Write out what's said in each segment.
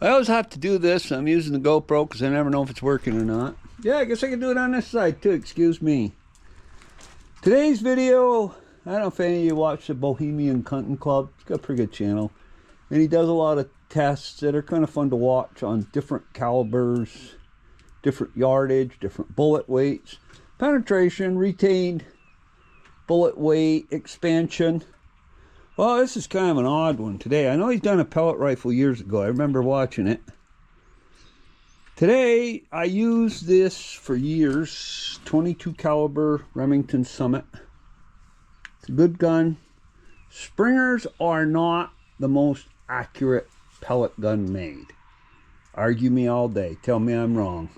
I always have to do this. I'm using the GoPro because I never know if it's working or not. Yeah, I guess I can do it on this side too. Excuse me. Today's video, I don't know if any of you watch the Bohemian Hunting Club. It's got a pretty good channel. And he does a lot of tests that are kind of fun to watch on different calibers, different yardage, different bullet weights, penetration, retained bullet weight, expansion. Well, this is kind of an odd one today. I know he's done a pellet rifle years ago. I remember watching it. Today, I used this for years. 22 caliber Remington Summit. It's a good gun. Springers are not the most accurate pellet gun made. Argue me all day. Tell me I'm wrong.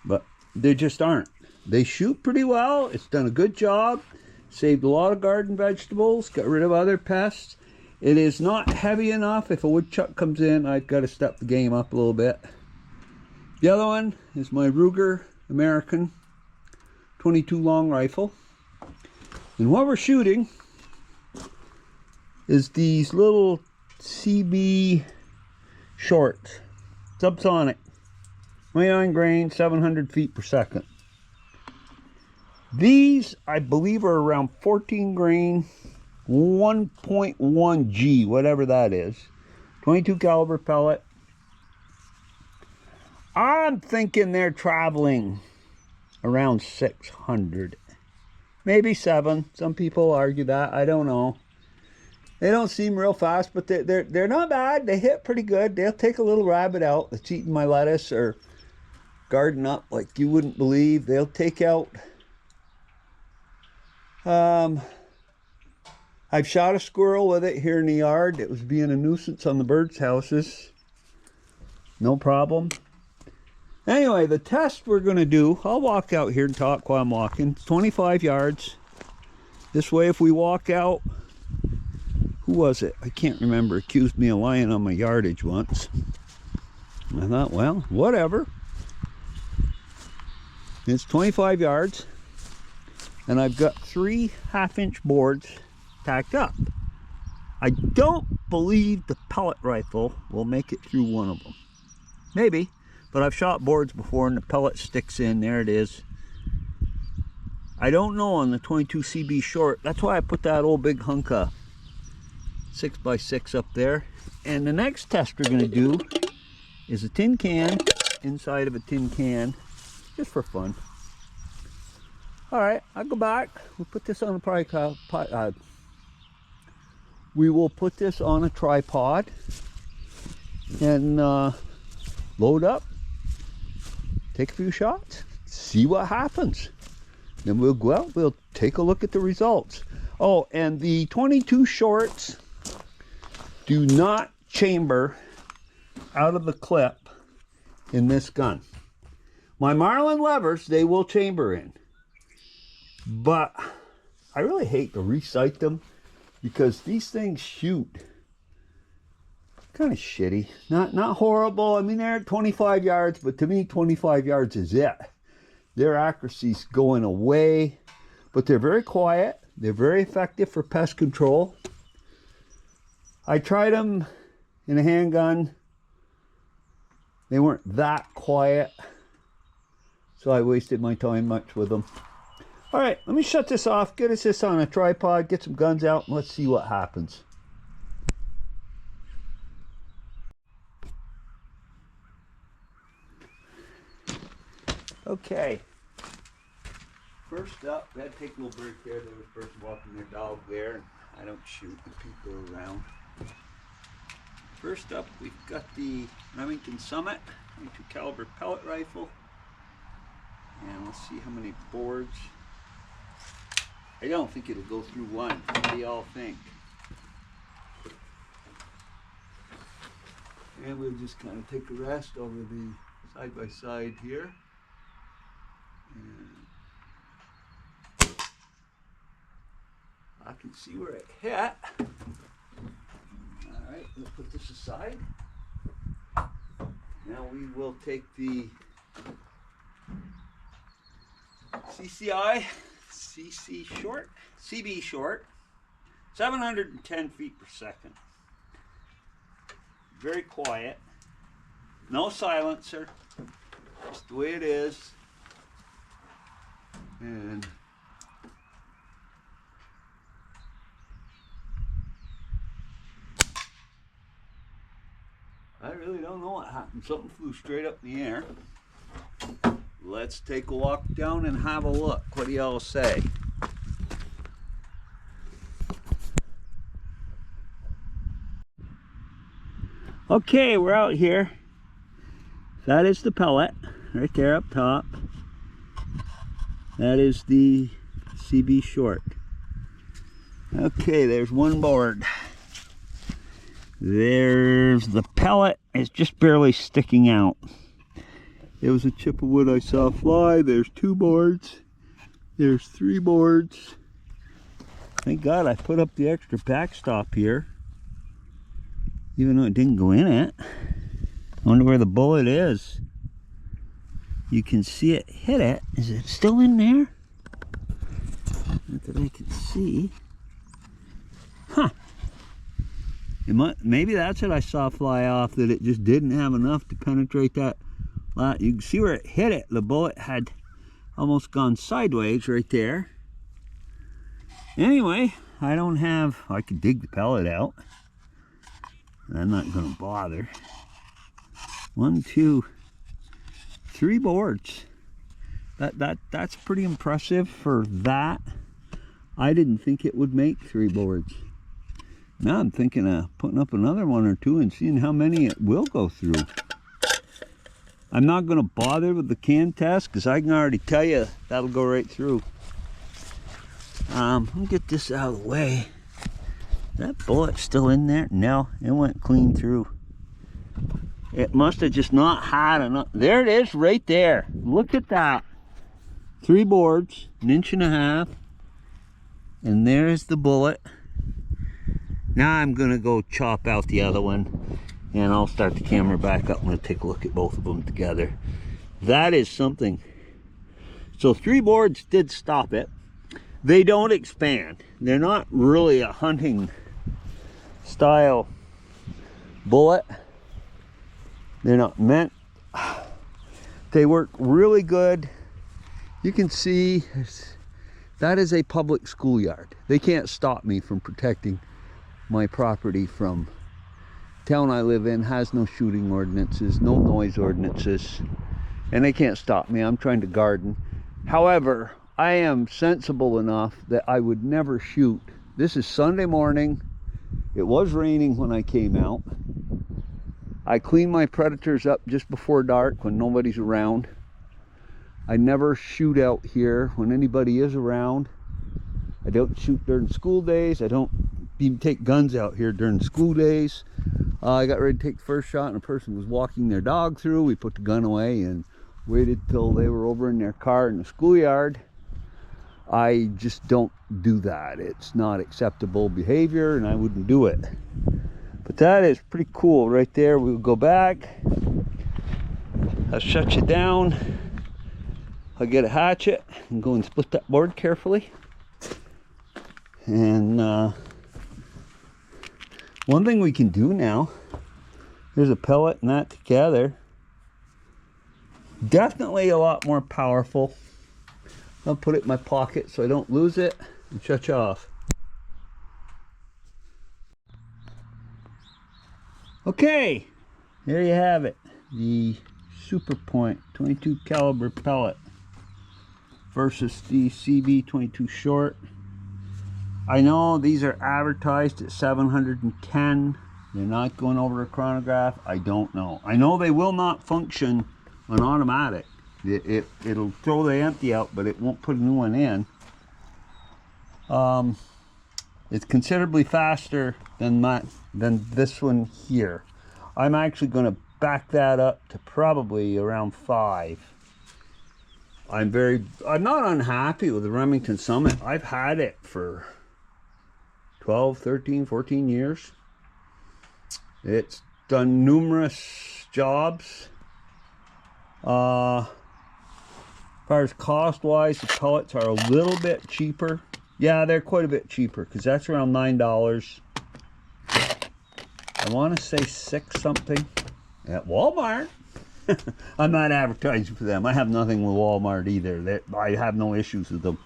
But they just aren't. They shoot pretty well. It's done a good job. Saved a lot of garden vegetables, got rid of other pests. It is not heavy enough. If a woodchuck comes in, I've got to step the game up a little bit. The other one is my Ruger American 22 long rifle. And what we're shooting is these little CB shorts, subsonic, 29 grain, 700 feet per second. These, I believe, are around 14 grain, 1.1 G, whatever that is. 22 caliber pellet. I'm thinking they're traveling around 600. Maybe 7. Some people argue that. I don't know. They don't seem real fast, but they're not bad. They hit pretty good. They'll take a little rabbit out that's eating my lettuce or garden up like you wouldn't believe. They'll take out... I've shot a squirrel with it here in the yard. It was being a nuisance on the birds' houses. No problem. Anyway, the test we're going to do, I'll walk out here and talk while I'm walking. It's 25 yards. This way, if we walk out, who was it? I can't remember. Accused me of lying on my yardage once. I thought, well, whatever. It's 25 yards. And I've got 3 half-inch boards tacked up. I don't believe the pellet rifle will make it through one of them. Maybe, but I've shot boards before and the pellet sticks in. There it is. I don't know on the 22 CB short. That's why I put that old big hunk of 6x6 up there. And the next test we're going to do is a tin can inside of a tin can, just for fun. All right, I'll go back. We'll put this on a tripod. We will put this on a tripod and load up, take a few shots, see what happens. Then we'll go out, we'll take a look at the results. Oh, and the 22 shorts do not chamber out of the clip in this gun. My Marlin levers, they will chamber in. But I really hate to resight them because these things shoot kind of shitty. Not horrible. I mean, they're at 25 yards, but to me, 25 yards is it. Their accuracy's going away, but they're very quiet. They're very effective for pest control. I tried them in a handgun. They weren't that quiet, so I wasted my time much with them. All right, let me shut this off, get us this on a tripod, get some guns out, and let's see what happens. Okay. First up, we had to take a little break there. There was a person walking their dog there, and I don't shoot when people are around. First up, we've got the Remington Summit 22 caliber pellet rifle. And let's see how many boards. I don't think it'll go through one. What do y'all think? And we'll just kind of take a rest over the side by side here. And I can see where it hit. Alright, we'll put this aside. Now we will take the CCI CB short, 710 feet per second. Very quiet. No silencer. Just the way it is. And I really don't know what happened. Something flew straight up in the air. Let's take a walk down and have a look. What do y'all say? Okay, we're out here. That is the pellet right there up top. That is the CB short. Okay, there's one board. There's the pellet. It's just barely sticking out. It was a chip of wood I saw fly. There's 2 boards. There's 3 boards. Thank God I put up the extra backstop here, even though it didn't go in it. I wonder where the bullet is. You can see it hit it. Is it still in there? Not that I can see. Huh. Maybe that's what I saw fly off, that it just didn't have enough to penetrate that. You can see where it hit it. The bullet had almost gone sideways right there. Anyway, I could dig the pellet out. I'm not going to bother. 1, 2, 3 boards. That's pretty impressive for that. I didn't think it would make 3 boards. Now I'm thinking of putting up another 1 or 2 and seeing how many it will go through. I'm not going to bother with the can test because I can already tell you that'll go right through. Let me get this out of the way. That bullet's still in there? No, it went clean through. It must have just not had enough. There it is right there. Look at that. 3 boards, 1.5 inches. And there's the bullet. Now I'm going to go chop out the other one. And I'll start the camera back up. I'm going to take a look at both of them together. That is something. So 3 boards did stop it. They don't expand. They're not really a hunting style bullet. They're not meant. They work really good. You can see that is a public schoolyard. They can't stop me from protecting my property from town I live in. Has no shooting ordinances, no noise ordinances, and they can't stop me. I'm trying to garden. However, I am sensible enough that I would never shoot. This is Sunday morning. It was raining when I came out. I clean my predators up just before dark when nobody's around. I never shoot out here when anybody is around. I don't shoot during school days. I don't even take guns out here during school days. I got ready to take the first shot and a person was walking their dog through. We put the gun away and waited till they were over in their car in the schoolyard. I just don't do that. It's not acceptable behavior and I wouldn't do it. But that is pretty cool right there. We'll go back. I'll shut you down. I'll get a hatchet and go and split that board carefully. And one thing we can do now, there's a pellet and that together. Definitely a lot more powerful. I'll put it in my pocket so I don't lose it and shut you off. Okay, there you have it. The Super Point 22 caliber pellet versus the CB22 short. I know these are advertised at 710. They're not going over a chronograph. I don't know. I know they will not function on automatic. It'll throw the empty out, but it won't put a new one in. It's considerably faster than this one here. I'm actually going to back that up to probably around 5. I'm not unhappy with the Remington Summit. I've had it for 12, 13, 14 years. It's done numerous jobs. As far as cost wise, the pellets are a little bit cheaper. Yeah, they're quite a bit cheaper because that's around $9. I want to say 6 something. at Walmart. I'm not advertising for them. I have nothing with Walmart either. I have no issues with them.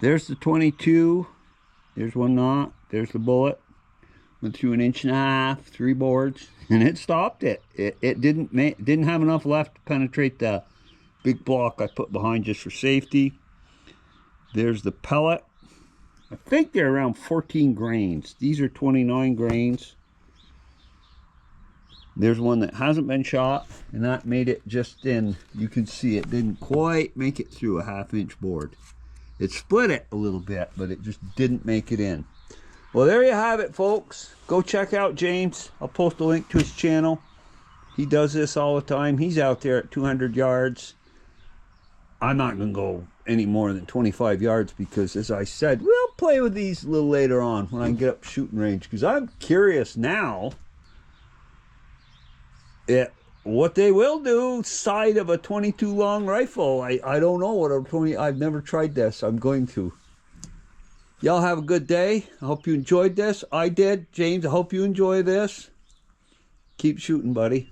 There's the 22. There's one knot. There's the bullet. Went through 1.5 inches, 3 boards, and it stopped it. It didn't have enough left to penetrate the big block I put behind just for safety. There's the pellet. I think they're around 14 grains. These are 29 grains. There's one that hasn't been shot, and that made it just in. You can see it didn't quite make it through a 1/2 inch board. It split it a little bit, but it just didn't make it in. Well, there you have it, folks. Go check out James. I'll post a link to his channel. He does this all the time. He's out there at 200 yards. I'm not going to go any more than 25 yards because, as I said, we'll play with these a little later on when I get up shooting range, because I'm curious now what they will do side of a 22 long rifle. I don't know what a 20. I've never tried this. I'm going to. Y'all have a good day. I hope you enjoyed this. I did. James, I hope you enjoy this. Keep shooting, buddy.